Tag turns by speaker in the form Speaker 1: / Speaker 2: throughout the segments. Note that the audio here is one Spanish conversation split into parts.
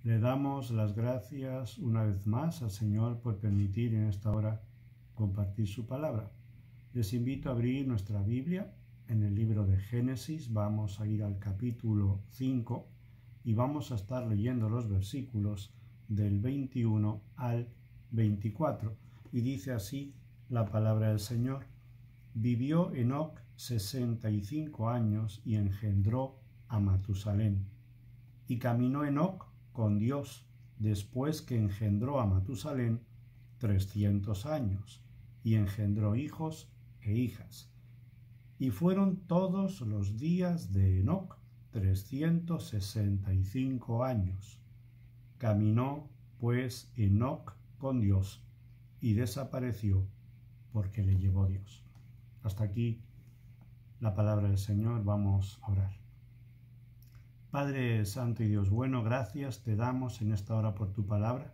Speaker 1: Le damos las gracias una vez más al Señor por permitir en esta hora compartir su palabra. Les invito a abrir nuestra Biblia en el libro de Génesis. Vamos a ir al capítulo 5 y vamos a estar leyendo los versículos del 21 al 24. Y dice así la palabra del Señor. Vivió Enoc 65 años y engendró a Matusalén. Y caminó Enoc con Dios después que engendró a Matusalén 300 años y engendró hijos e hijas. Y fueron todos los días de Enoc 365 años. Caminó pues Enoc con Dios y desapareció porque le llevó Dios. Hasta aquí la palabra del Señor. Vamos a orar. Padre Santo y Dios bueno, gracias te damos en esta hora por tu palabra.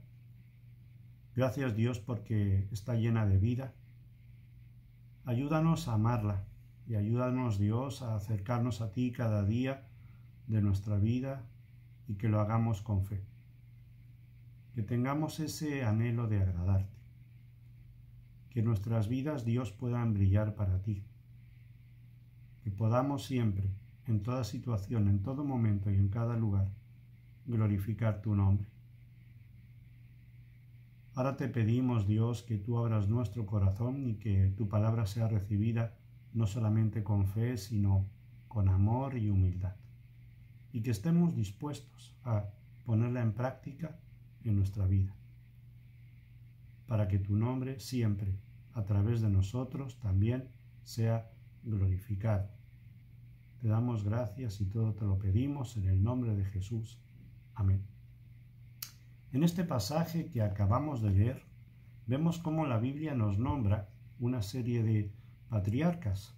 Speaker 1: Gracias Dios porque está llena de vida. Ayúdanos a amarla y ayúdanos Dios a acercarnos a ti cada día de nuestra vida y que lo hagamos con fe. Que tengamos ese anhelo de agradarte. Que nuestras vidas Dios puedan brillar para ti. Que podamos siempre, en toda situación, en todo momento y en cada lugar, glorificar tu nombre. Ahora te pedimos, Dios, que tú abras nuestro corazón y que tu palabra sea recibida no solamente con fe, sino con amor y humildad. Y que estemos dispuestos a ponerla en práctica en nuestra vida. Para que tu nombre siempre, a través de nosotros, también sea glorificado. Te damos gracias y todo te lo pedimos en el nombre de Jesús. Amén. En este pasaje que acabamos de leer, vemos cómo la Biblia nos nombra una serie de patriarcas.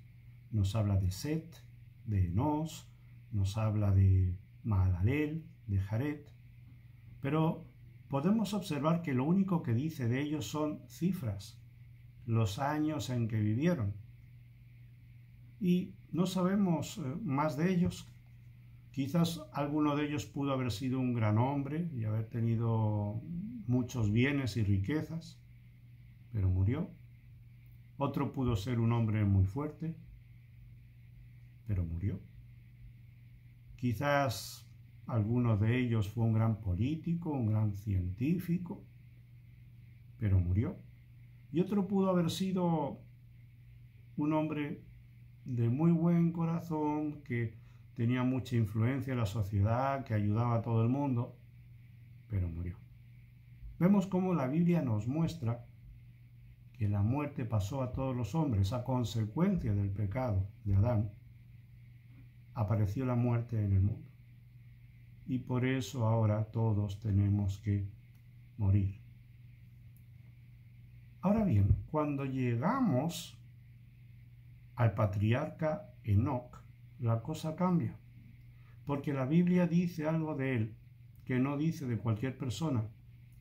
Speaker 1: Nos habla de Set, de Enos, nos habla de Mahalaleel, de Jared, pero podemos observar que lo único que dice de ellos son cifras, los años en que vivieron. Y no sabemos más de ellos. Quizás alguno de ellos pudo haber sido un gran hombre y haber tenido muchos bienes y riquezas, pero murió. Otro pudo ser un hombre muy fuerte, pero murió. Quizás alguno de ellos fue un gran político, un gran científico, pero murió. Y otro pudo haber sido un hombre de muy buen corazón, que tenía mucha influencia en la sociedad, que ayudaba a todo el mundo, pero murió. Vemos cómo la Biblia nos muestra que la muerte pasó a todos los hombres a consecuencia del pecado de Adán. Apareció la muerte en el mundo. Y por eso ahora todos tenemos que morir. Ahora bien, cuando llegamos al patriarca Enoc, la cosa cambia, porque la Biblia dice algo de él que no dice de cualquier persona.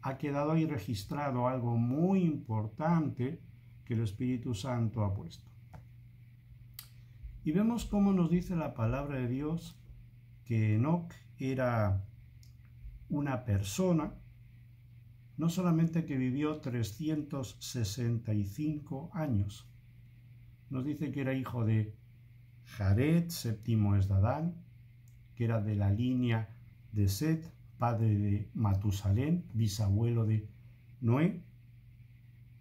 Speaker 1: Ha quedado ahí registrado algo muy importante que el Espíritu Santo ha puesto. Y vemos cómo nos dice la palabra de Dios que Enoc era una persona, no solamente que vivió 365 años, nos dice que era hijo de Jared, séptimo es de Adán, que era de la línea de Set, padre de Matusalén, bisabuelo de Noé,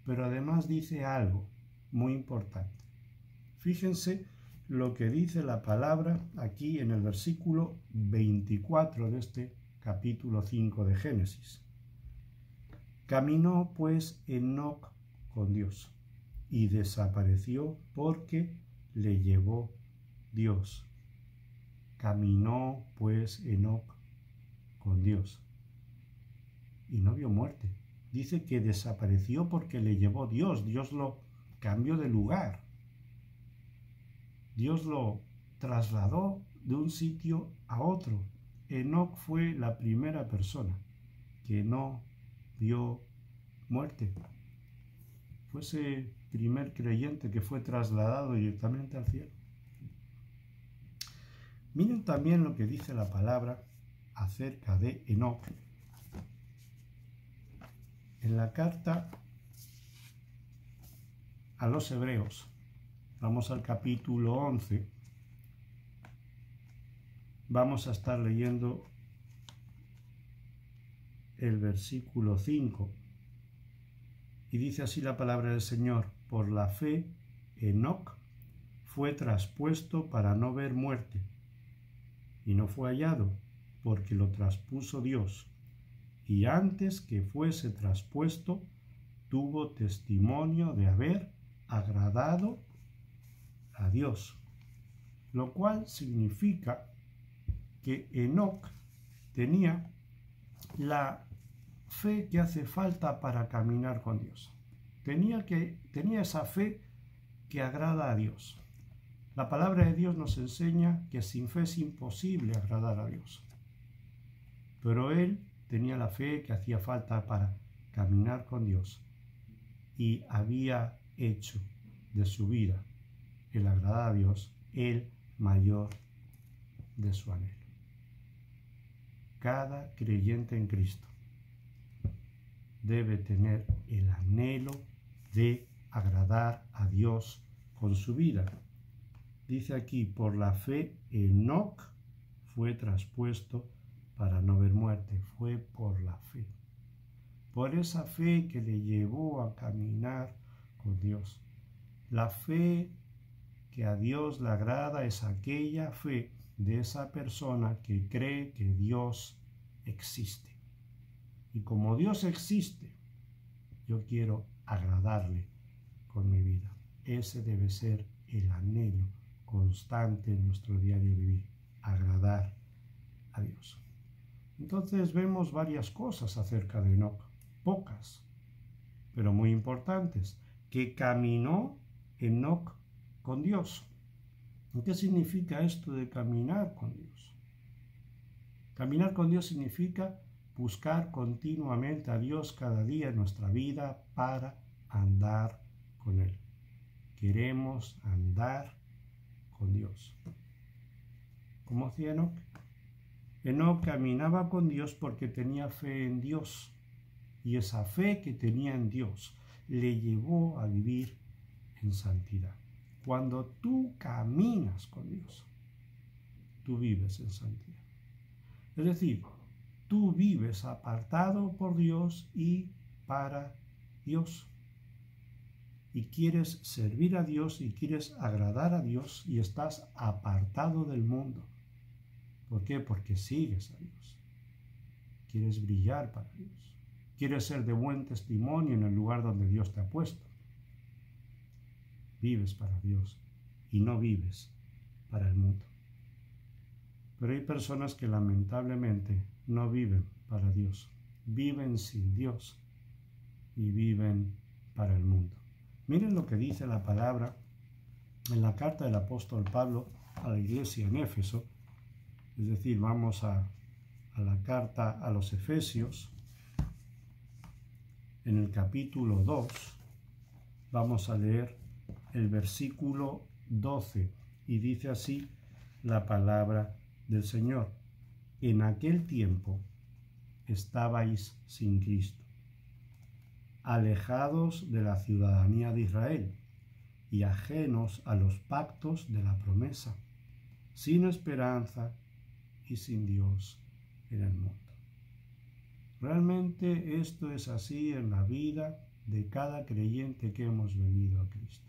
Speaker 1: pero además dice algo muy importante. Fíjense lo que dice la palabra aquí en el versículo 24 de este capítulo 5 de Génesis. Caminó pues Enoc con Dios y desapareció porque le llevó Dios. Caminó pues Enoc con Dios y no vio muerte. Dice que desapareció porque le llevó Dios. Dios lo cambió de lugar. Dios lo trasladó de un sitio a otro. Enoc fue la primera persona que no vio muerte. Fue ese primer creyente que fue trasladado directamente al cielo. Miren también lo que dice la palabra acerca de Enoc En la carta a los Hebreos, vamos al capítulo 11, vamos a estar leyendo el versículo 5, y dice así la palabra del Señor: por la fe, Enoc fue traspuesto para no ver muerte, y no fue hallado, porque lo traspuso Dios, y antes que fuese traspuesto, tuvo testimonio de haber agradado a Dios, lo cual significa que Enoc tenía la fe que hace falta para caminar con Dios. Tenía esa fe que agrada a Dios. La palabra de Dios nos enseña que sin fe es imposible agradar a Dios. Pero él tenía la fe que hacía falta para caminar con Dios y había hecho de su vida el agradar a Dios el mayor de su anhelo. Cada creyente en Cristo debe tener el anhelo de agradar a Dios con su vida. Dice aquí: por la fe Enoc fue traspuesto para no ver muerte. Fue por la fe. Por esa fe que le llevó a caminar con Dios. La fe que a Dios le agrada es aquella fe de esa persona que cree que Dios existe. Y como Dios existe, yo quiero agradarle con mi vida. Ese debe ser el anhelo constante en nuestro diario vivir, agradar a Dios. Entonces vemos varias cosas acerca de Enoc, pocas, pero muy importantes, que caminó Enoc con Dios. ¿Qué significa esto de caminar con Dios? Caminar con Dios significa buscar continuamente a Dios cada día en nuestra vida para andar con Él. Queremos andar con Dios. ¿Cómo hacía Enoc? Enoc caminaba con Dios porque tenía fe en Dios, y esa fe que tenía en Dios le llevó a vivir en santidad. Cuando tú caminas con Dios, tú vives en santidad. Es decir, tú vives apartado por Dios y para Dios. Y quieres servir a Dios y quieres agradar a Dios y estás apartado del mundo. ¿Por qué? Porque sigues a Dios. Quieres brillar para Dios. Quieres ser de buen testimonio en el lugar donde Dios te ha puesto. Vives para Dios y no vives para el mundo. Pero hay personas que lamentablemente no viven para Dios. Viven sin Dios y viven para el mundo. Miren lo que dice la palabra en la carta del apóstol Pablo a la iglesia en Éfeso. Es decir, vamos a la carta a los Efesios, en el capítulo 2, vamos a leer el versículo 12, y dice así la palabra del Señor: en aquel tiempo estabais sin Cristo, alejados de la ciudadanía de Israel y ajenos a los pactos de la promesa, sin esperanza y sin Dios en el mundo. Realmente esto es así en la vida de cada creyente que hemos venido a Cristo.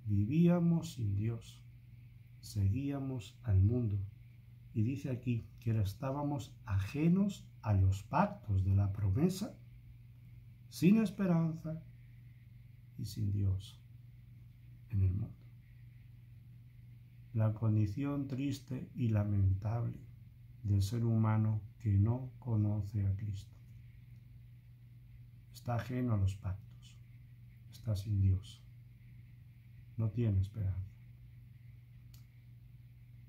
Speaker 1: Vivíamos sin Dios, seguíamos al mundo, y dice aquí que estábamos ajenos a los pactos de la promesa, sin esperanza y sin Dios en el mundo. La condición triste y lamentable del ser humano que no conoce a Cristo. Está ajeno a los pactos, está sin Dios, no tiene esperanza.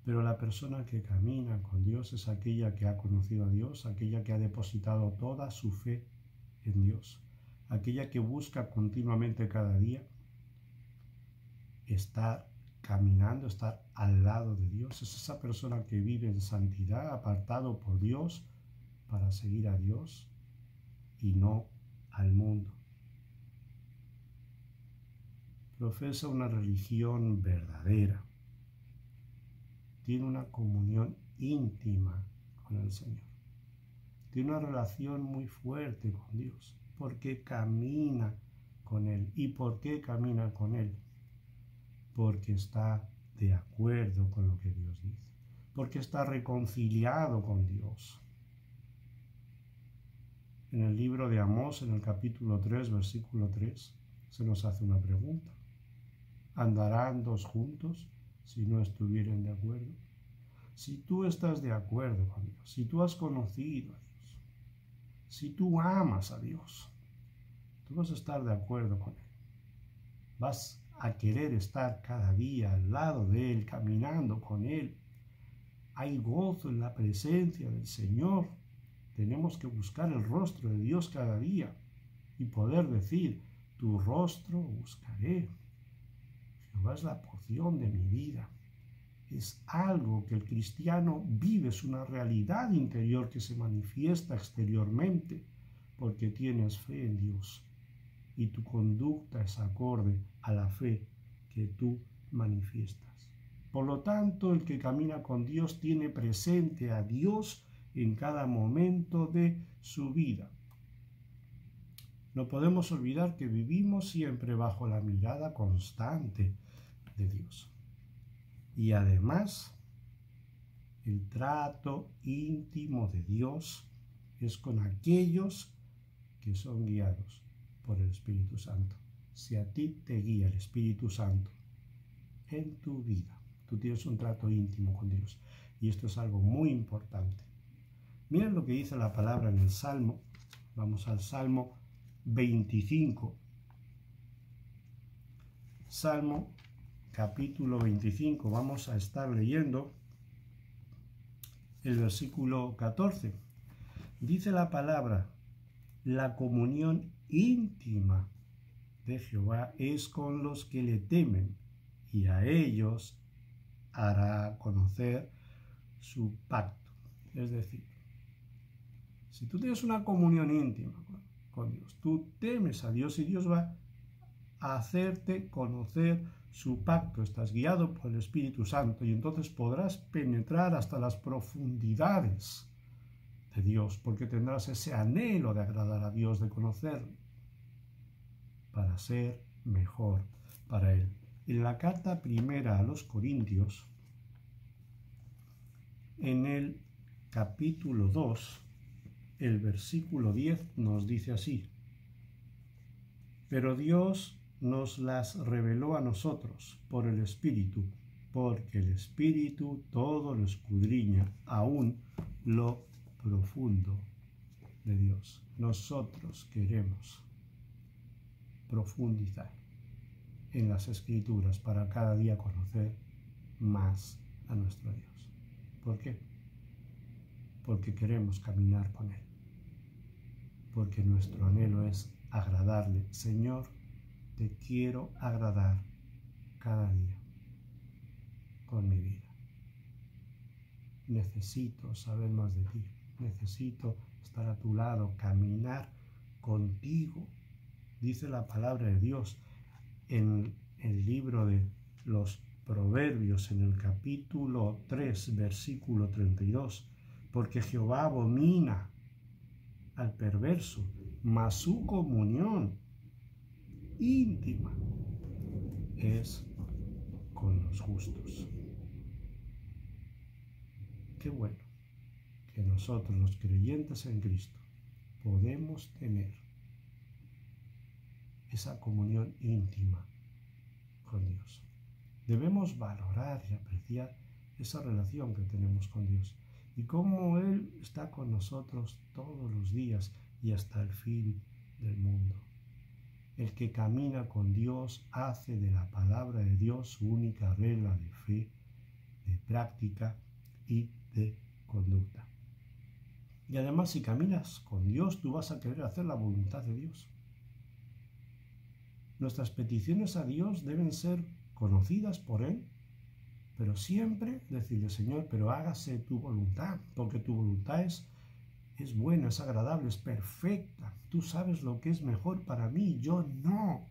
Speaker 1: Pero la persona que camina con Dios es aquella que ha conocido a Dios, aquella que ha depositado toda su fe en Dios, aquella que busca continuamente cada día estar caminando, estar al lado de Dios. Es esa persona que vive en santidad, apartado por Dios para seguir a Dios y no al mundo. Profesa una religión verdadera. Tiene una comunión íntima con el Señor. Tiene una relación muy fuerte con Dios, porque camina con Él. ¿Y por qué camina con Él? Porque está de acuerdo con lo que Dios dice, porque está reconciliado con Dios. En el libro de Amós, en el capítulo 3, versículo 3, se nos hace una pregunta. ¿Andarán dos juntos si no estuvieren de acuerdo? Si tú estás de acuerdo con Dios, si tú has conocido a Dios, si tú amas a Dios, tú vas a estar de acuerdo con Él. Vas a querer estar cada día al lado de Él, caminando con Él. Hay gozo en la presencia del Señor. Tenemos que buscar el rostro de Dios cada día y poder decir, tu rostro buscaré. Jehová es la porción de mi vida. Es algo que el cristiano vive, es una realidad interior que se manifiesta exteriormente porque tienes fe en Dios y tu conducta es acorde a la fe que tú manifiestas. Por lo tanto, el que camina con Dios tiene presente a Dios en cada momento de su vida. No podemos olvidar que vivimos siempre bajo la mirada constante de Dios. Y además, el trato íntimo de Dios es con aquellos que son guiados por el Espíritu Santo. Si a ti te guía el Espíritu Santo en tu vida, tú tienes un trato íntimo con Dios. Y esto es algo muy importante. Miren lo que dice la palabra en el Salmo. Vamos al Salmo 25. Salmo capítulo 25. Vamos a estar leyendo el versículo 14. Dice la palabra, la comunión íntima de Jehová es con los que le temen, y a ellos hará conocer su pacto. Es decir, si tú tienes una comunión íntima con Dios, tú temes a Dios y Dios va a hacerte conocer su pacto. Estás guiado por el Espíritu Santo y entonces podrás penetrar hasta las profundidades de Dios, porque tendrás ese anhelo de agradar a Dios, de conocerle, para ser mejor para Él. En la carta primera a los Corintios, en el capítulo 2, el versículo 10 nos dice así, pero Dios nos las reveló a nosotros por el Espíritu, porque el Espíritu todo lo escudriña, aún lo profundo de Dios. Nosotros queremos profundizar en las Escrituras para cada día conocer más a nuestro Dios. ¿Por qué? Porque queremos caminar con Él. Porque nuestro anhelo es agradarle. Señor, te quiero agradar cada día con mi vida. Necesito saber más de ti. Necesito estar a tu lado, caminar contigo. Dice la palabra de Dios en el libro de los Proverbios, en el capítulo 3, versículo 32, porque Jehová abomina al perverso, mas su comunión íntima es con los justos. Qué bueno que nosotros, los creyentes en Cristo, podemos tener esa comunión íntima con Dios. Debemos valorar y apreciar esa relación que tenemos con Dios y cómo Él está con nosotros todos los días y hasta el fin del mundo. El que camina con Dios hace de la palabra de Dios su única regla de fe, de práctica y de conducta. Y además, si caminas con Dios, tú vas a querer hacer la voluntad de Dios. Nuestras peticiones a Dios deben ser conocidas por Él, pero siempre decirle, Señor, pero hágase tu voluntad, porque tu voluntad es buena, es agradable, es perfecta. Tú sabes lo que es mejor para mí, yo no.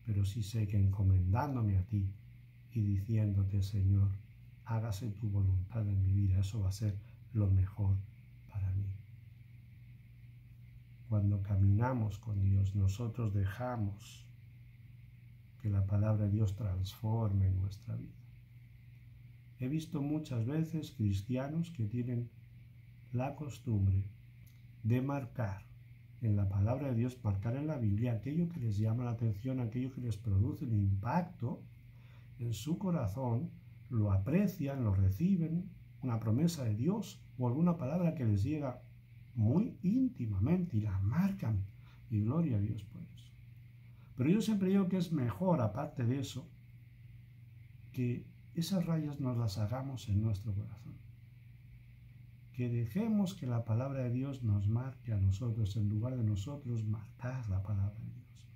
Speaker 1: Pero sí sé que encomendándome a ti y diciéndote, Señor, hágase tu voluntad en mi vida, eso va a ser lo mejor para mí. Cuando caminamos con Dios, nosotros dejamos que la palabra de Dios transforme nuestra vida. He visto muchas veces cristianos que tienen la costumbre de marcar en la palabra de Dios, marcar en la Biblia aquello que les llama la atención, aquello que les produce un impacto en su corazón, lo aprecian, lo reciben, una promesa de Dios o alguna palabra que les llega muy íntimamente y la marcan, y gloria a Dios por eso. Pero yo siempre digo que es mejor, aparte de eso, que esas rayas nos las hagamos en nuestro corazón. Que dejemos que la palabra de Dios nos marque a nosotros en lugar de nosotros marcar la palabra de Dios.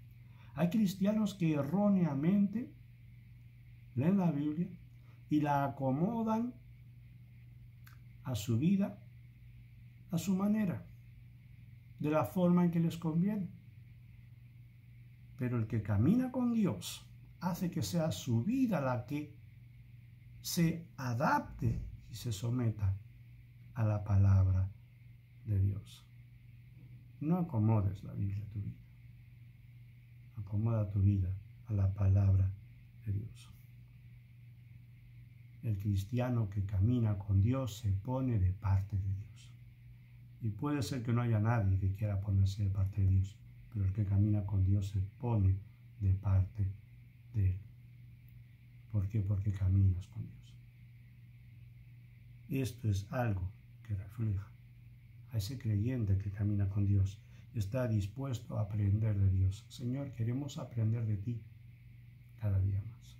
Speaker 1: Hay cristianos que erróneamente leen la Biblia y la acomodan a su vida, a su manera, de la forma en que les conviene. Pero el que camina con Dios hace que sea su vida la que se adapte y se someta a la palabra de Dios. No acomodes la Biblia a tu vida. Acomoda tu vida a la palabra de Dios. El cristiano que camina con Dios se pone de parte de Dios. Y puede ser que no haya nadie que quiera ponerse de parte de Dios, pero el que camina con Dios se pone de parte de Él. ¿Por qué? Porque caminas con Dios. Esto es algo que refleja a ese creyente que camina con Dios. Está dispuesto a aprender de Dios. Señor, queremos aprender de ti cada día más.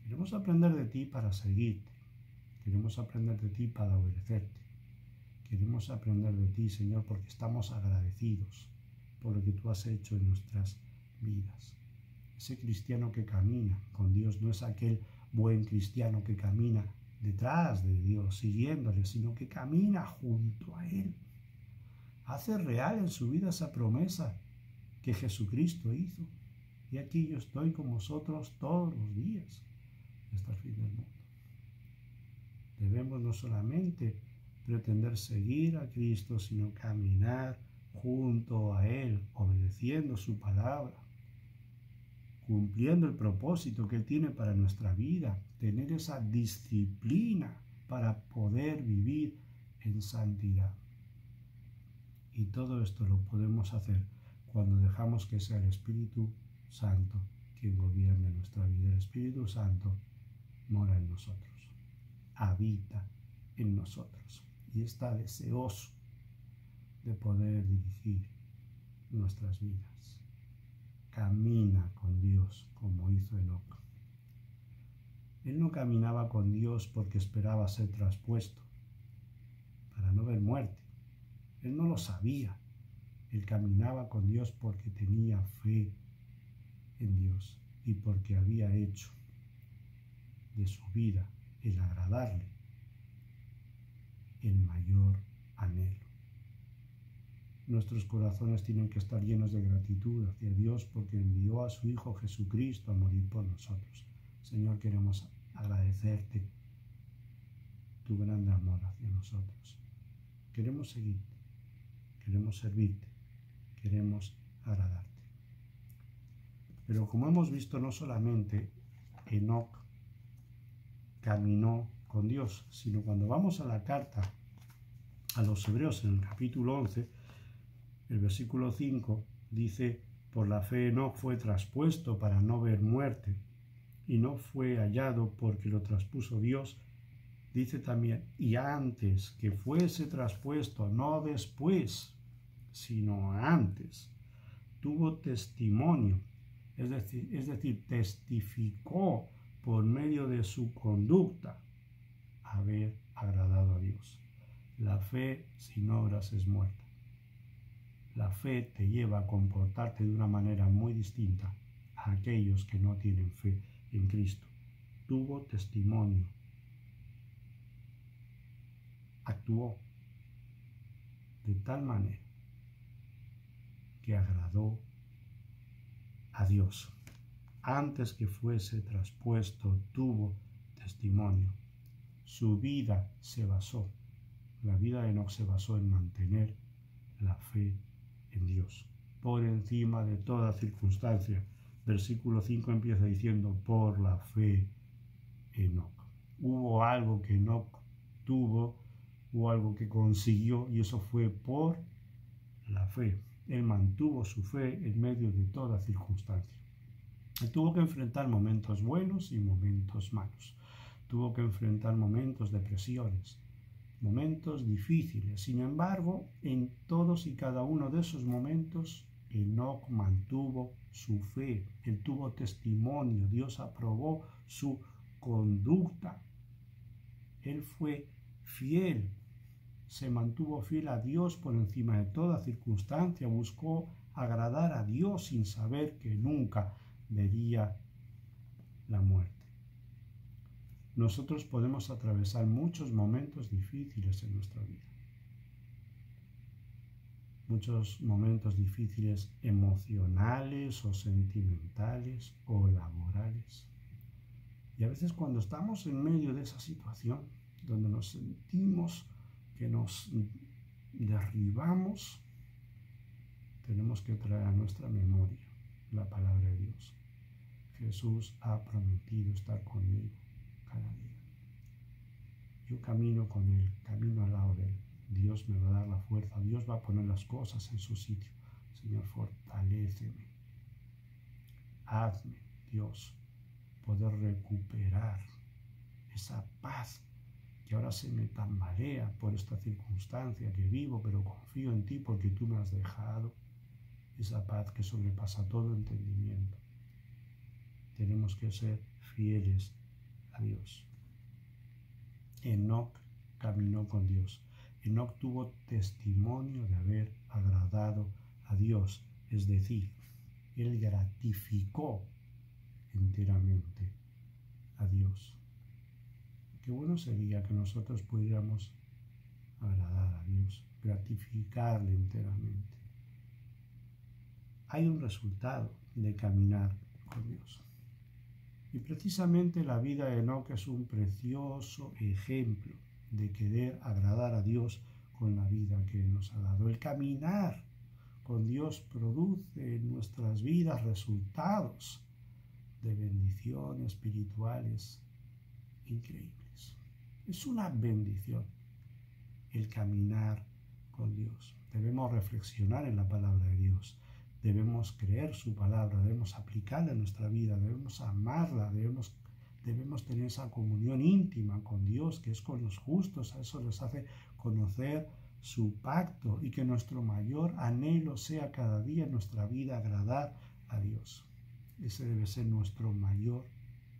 Speaker 1: Queremos aprender de ti para seguirte. Queremos aprender de ti para obedecerte. Queremos aprender de ti, Señor, porque estamos agradecidos por lo que tú has hecho en nuestras vidas. Ese cristiano que camina con Dios no es aquel buen cristiano que camina detrás de Dios, siguiéndole, sino que camina junto a Él. Hace real en su vida esa promesa que Jesucristo hizo. Y aquí yo estoy con vosotros todos los días hasta el fin del mundo. Debemos no solamente pretender seguir a Cristo, sino caminar junto a Él, obedeciendo su palabra, cumpliendo el propósito que Él tiene para nuestra vida, tener esa disciplina para poder vivir en santidad. Y todo esto lo podemos hacer cuando dejamos que sea el Espíritu Santo quien gobierne nuestra vida. El Espíritu Santo mora en nosotros, habita en nosotros y está deseoso de poder dirigir nuestras vidas. Camina con Dios como hizo Enoc. Él no caminaba con Dios porque esperaba ser traspuesto para no ver muerte. Él no lo sabía. Él caminaba con Dios porque tenía fe en Dios y porque había hecho de su vida el agradarle el mayor anhelo. Nuestros corazones tienen que estar llenos de gratitud hacia Dios porque envió a su Hijo Jesucristo a morir por nosotros. Señor, queremos agradecerte tu gran amor hacia nosotros. Queremos seguirte, queremos servirte, queremos agradarte. Pero como hemos visto, no solamente Enoc caminó con Dios, sino cuando vamos a la carta a los Hebreos en el capítulo 11, el versículo 5 dice: por la fe Enoc fue traspuesto para no ver muerte, y no fue hallado porque lo traspuso Dios. Dice también: y antes que fuese traspuesto, no después, sino antes, tuvo testimonio, es decir, testificó por medio de su conducta haber agradado a Dios. La fe sin obras es muerta. La fe te lleva a comportarte de una manera muy distinta a aquellos que no tienen fe en Cristo. Tuvo testimonio, actuó, de tal manera que agradó a Dios. Antes que fuese traspuesto, tuvo testimonio. Su vida se basó, la vida de Enoc se basó en mantener la fe en Dios, por encima de toda circunstancia. Versículo 5 empieza diciendo, por la fe Enoc. Hubo algo que Enoc tuvo, hubo algo que consiguió, y eso fue por la fe. Él mantuvo su fe en medio de toda circunstancia. Él tuvo que enfrentar momentos buenos y momentos malos. Tuvo que enfrentar momentos de presiones, momentos difíciles. Sin embargo, en todos y cada uno de esos momentos, Enoc mantuvo su fe. Él tuvo testimonio. Dios aprobó su conducta. Él fue fiel. Se mantuvo fiel a Dios por encima de toda circunstancia. Buscó agradar a Dios sin saber que nunca vería la muerte. Nosotros podemos atravesar muchos momentos difíciles en nuestra vida. Muchos momentos difíciles emocionales o sentimentales o laborales. Y a veces cuando estamos en medio de esa situación, donde nos sentimos que nos derribamos, tenemos que traer a nuestra memoria la palabra de Dios. Jesús ha prometido estar conmigo cada día. Yo camino con Él, camino al lado de Él. Dios me va a dar la fuerza, Dios va a poner las cosas en su sitio. Señor, fortaléceme. Hazme, Dios, poder recuperar esa paz que ahora se me tambalea por esta circunstancia que vivo, pero confío en ti porque tú me has dejado esa paz que sobrepasa todo entendimiento. Tenemos que ser fieles a Dios. Enoc caminó con Dios. Enoc tuvo testimonio de haber agradado a Dios, es decir, él gratificó enteramente a Dios. Qué bueno sería que nosotros pudiéramos agradar a Dios, gratificarle enteramente. Hay un resultado de caminar con Dios. Y precisamente la vida de Enoc es un precioso ejemplo de querer agradar a Dios con la vida que Él nos ha dado. El caminar con Dios produce en nuestras vidas resultados de bendición espirituales increíbles. Es una bendición el caminar con Dios. Debemos reflexionar en la palabra de Dios. Debemos creer su palabra, debemos aplicarla en nuestra vida, debemos amarla, debemos tener esa comunión íntima con Dios, que es con los justos. A eso les hace conocer su pacto, y que nuestro mayor anhelo sea cada día en nuestra vida agradar a Dios. Ese debe ser nuestro mayor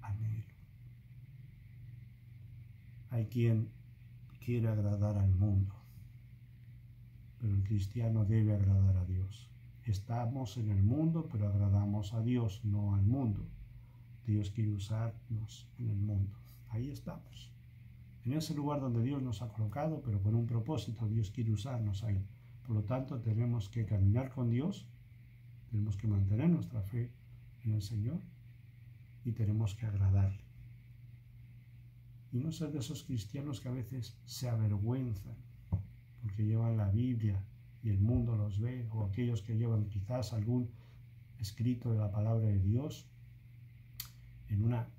Speaker 1: anhelo. Hay quien quiere agradar al mundo, pero el cristiano debe agradar a Dios. Estamos en el mundo, pero agradamos a Dios, no al mundo. Dios quiere usarnos en el mundo. Ahí estamos, en ese lugar donde Dios nos ha colocado, pero con un propósito. Dios quiere usarnos ahí. Por lo tanto, tenemos que caminar con Dios, tenemos que mantener nuestra fe en el Señor y tenemos que agradarle. Y no ser de esos cristianos que a veces se avergüenzan porque llevan la Biblia y el mundo los ve, o aquellos que llevan quizás algún escrito de la palabra de Dios en una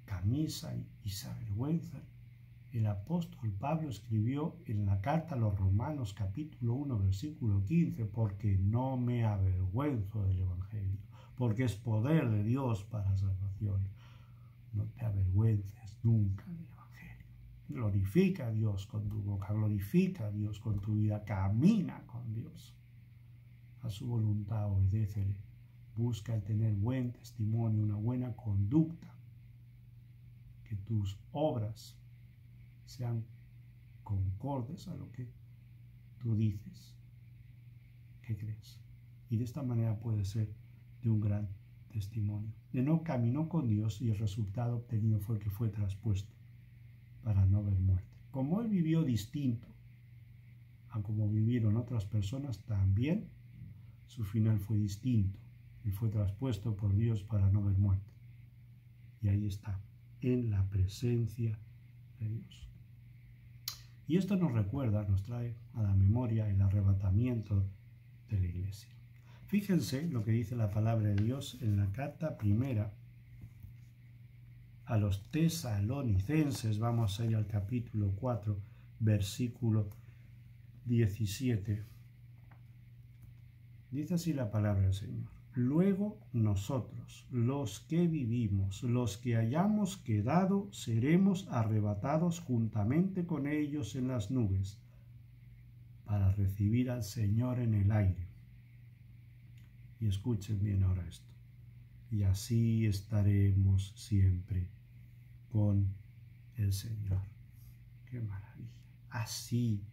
Speaker 1: camisa y se avergüenzan. El apóstol Pablo escribió en la carta a los Romanos capítulo 1 versículo 15, porque no me avergüenzo del Evangelio, porque es poder de Dios para salvación. No te avergüences nunca del Evangelio. Glorifica a Dios con tu boca, glorifica a Dios con tu vida, camina con Dios. A su voluntad obedécele, busca el tener buen testimonio, una buena conducta, que tus obras sean concordes a lo que tú dices que crees. Y de esta manera puede ser de un gran testimonio. Enoc caminó con Dios y el resultado obtenido fue que fue traspuesto para no ver muerte. Como él vivió distinto a como vivieron otras personas, también su final fue distinto y fue traspuesto por Dios para no ver muerte. Y ahí está, en la presencia de Dios. Y esto nos recuerda, nos trae a la memoria el arrebatamiento de la iglesia. Fíjense lo que dice la palabra de Dios en la carta primera a los tesalonicenses. Vamos a ir al capítulo 4, versículo 17. Dice así la palabra del Señor. Luego nosotros, los que vivimos, los que hayamos quedado, seremos arrebatados juntamente con ellos en las nubes, para recibir al Señor en el aire. Y escuchen bien ahora esto. Y así estaremos siempre con el Señor. ¡Qué maravilla! Así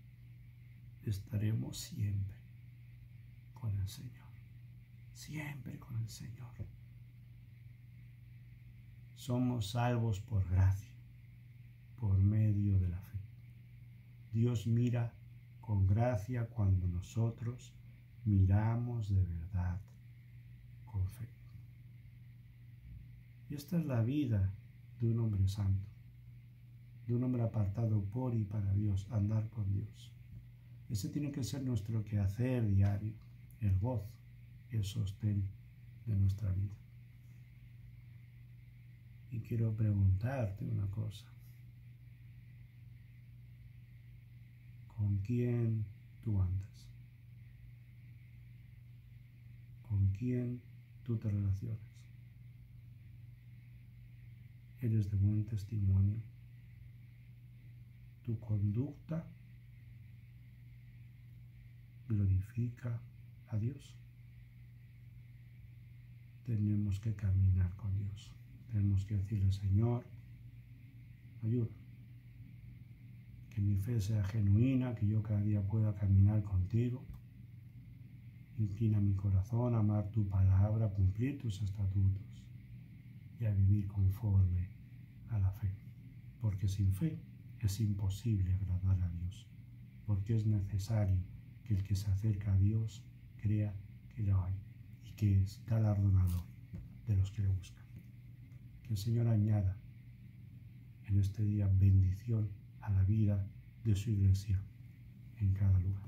Speaker 1: estaremos siempre con el Señor. Siempre con el Señor. Somos salvos por gracia, por medio de la fe. Dios mira con gracia cuando nosotros miramos de verdad con fe. Y esta es la vida de un hombre santo, de un hombre apartado por y para Dios, andar con Dios. Ese tiene que ser nuestro quehacer diario, el gozo, el sostén de nuestra vida. Y quiero preguntarte una cosa. ¿Con quién tú andas? ¿Con quién tú te relacionas? ¿Eres de buen testimonio? ¿Tu conducta glorifica a Dios? Tenemos que caminar con Dios. Tenemos que decirle, Señor, ayuda. Que mi fe sea genuina, que yo cada día pueda caminar contigo. Inclina mi corazón a amar tu palabra, a cumplir tus estatutos y a vivir conforme a la fe. Porque sin fe es imposible agradar a Dios. Porque es necesario que el que se acerca a Dios crea que lo hay y que es galardonador de los que le buscan. Que el Señor añada en este día bendición a la vida de su iglesia en cada lugar.